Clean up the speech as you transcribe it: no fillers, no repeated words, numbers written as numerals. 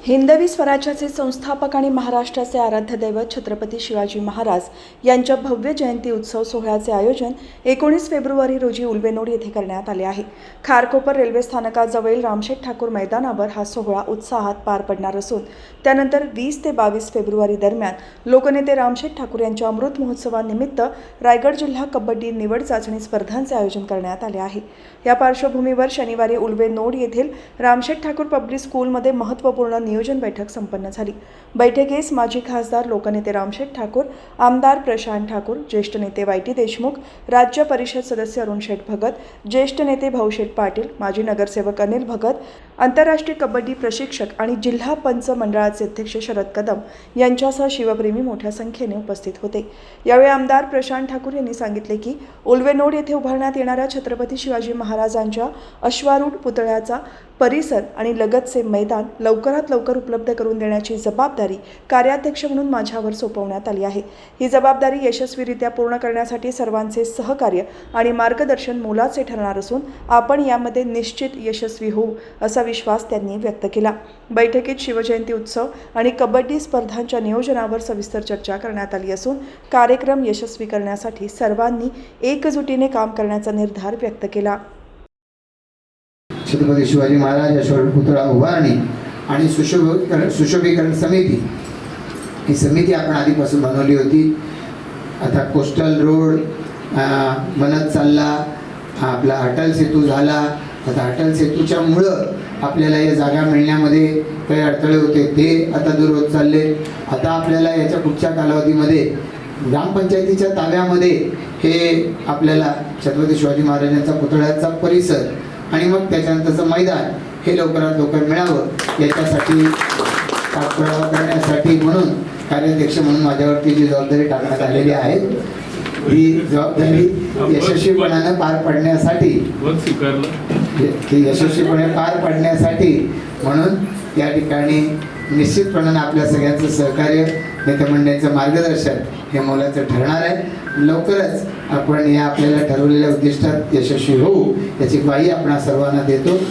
हिंदवी स्वराज्याचे संस्थापक आणि महाराष्ट्राचे आराध्य दैवत छत्रपती शिवाजी महाराज यांच्या भव्य जयंती उत्सव सोहळ्याचे आयोजन 19 फेब्रुवारी रोजी उल्वेनोड येथे करण्यात आले आहे। खारकोपर रेल्वे स्थानकाजवळील रामशेठ ठाकूर मैदानावर हा सोहळा उत्साहात पार पडणार असून त्यानंतर 20 ते 22 फेब्रुवारी दरम्यान लोकनेते रामशेठ ठाकूर यांच्या अमृत महोत्सवानिमित्त रायगड जिल्हा कबड्डी निवड चाचणी स्पर्धांचे आयोजन करण्यात आले आहे। या पार्श्वभूमीवर शनिवारी उल्वेनोड येथील रामशेठ ठाकूर पब्लिक स्कूलमध्ये महत्त्वपूर्ण नियोजन बैठक संपन्न झाली। बैठकीस माजी खासदार लोकनेते रामशेठ ठाकूर, आमदार प्रशांत ठाकूर, ज्येष्ठ नेते वाय टी देशमुख, राज्य परिषद सदस्य अरुण शेठ भगत, ज्येष्ठ नेते भाऊशेठ पाटील, माजी नगरसेवक अनिल भगत, आंतरराष्ट्रीय कबड्डी प्रशिक्षक आणि जिल्हा पंच मंडळाचे अध्यक्ष शरद कदम यांच्यासह शिवप्रेमी मोठ्या संख्येने उपस्थित होते। यावेळी आमदार प्रशांत ठाकूर यांनी सांगितले की उल्वेनोड येथे उभारण्यात येणाऱ्या छत्रपती शिवाजी महाराजांच्या अश्वारूढ पुतळ्याचा परिसर आणि लगतचे मैदान लवकरात लवकर उपलब्ध करून देण्याची जबाबदारी कार्याध्यक्ष म्हणून माझ्यावर सोपवण्यात आली आहे। ही जबाबदारी यशस्वीरित्या पूर्ण करण्यासाठी सर्वांचे सहकार्य आणि मार्गदर्शन मोलाचे ठरणार असून आपण यामध्ये निश्चित यशस्वी होऊ असा विश्वास त्यांनी व्यक्त केला। बैठकीत शिवजयंती उत्सव आणि कबड्डी स्पर्धांच्या नियोजनावर सविस्तर चर्चा करण्यात आली असून कार्यक्रम यशस्वी करण्यासाठी सर्वांनी एकजुटीने काम करण्याचा निर्धार व्यक्त केला। छत्रपती शिवाजी महाराज अश्वारूढ पुतळा उभारणी आणि सुशोभीकरण समिती ही समिती आपण आधीपासून बनवली होती। आता कोस्टल रोड बनत चालला, आपला अटल सेतू झाला। आता अटल सेतूच्या मुळं आपल्याला या जागा मिळण्यामध्ये काही अडथळे होते, ते आता दूर होत चालले। आता आपल्याला याच्या पुढच्या कालावधीमध्ये ग्रामपंचायतीच्या ताब्यामध्ये हे आपल्याला छत्रपती शिवाजी महाराजांचा पुतळ्याचा परिसर आणि मग त्याच्यानंतरचं मैदान हे लवकरात लवकर मिळावं याच्यासाठी पाठपुरावा करण्यासाठी म्हणून कार्याध्यक्ष म्हणून माझ्यावरती जी जबाबदारी टाकण्यात आलेली आहे, ही जबाबदारी यशस्वीपणाने पार पडण्यासाठी म्हणून या ठिकाणी निश्चितपणाने आपल्या सगळ्यांचं सहकार्य, नेते मंडळींचं मार्गदर्शन हे मोलाचं ठरणार आहे। लवकरच आपण या आपल्याला ठरवलेल्या उद्दिष्टात यशस्वी होऊ याची ग्वाही आपण सर्वांना देतो।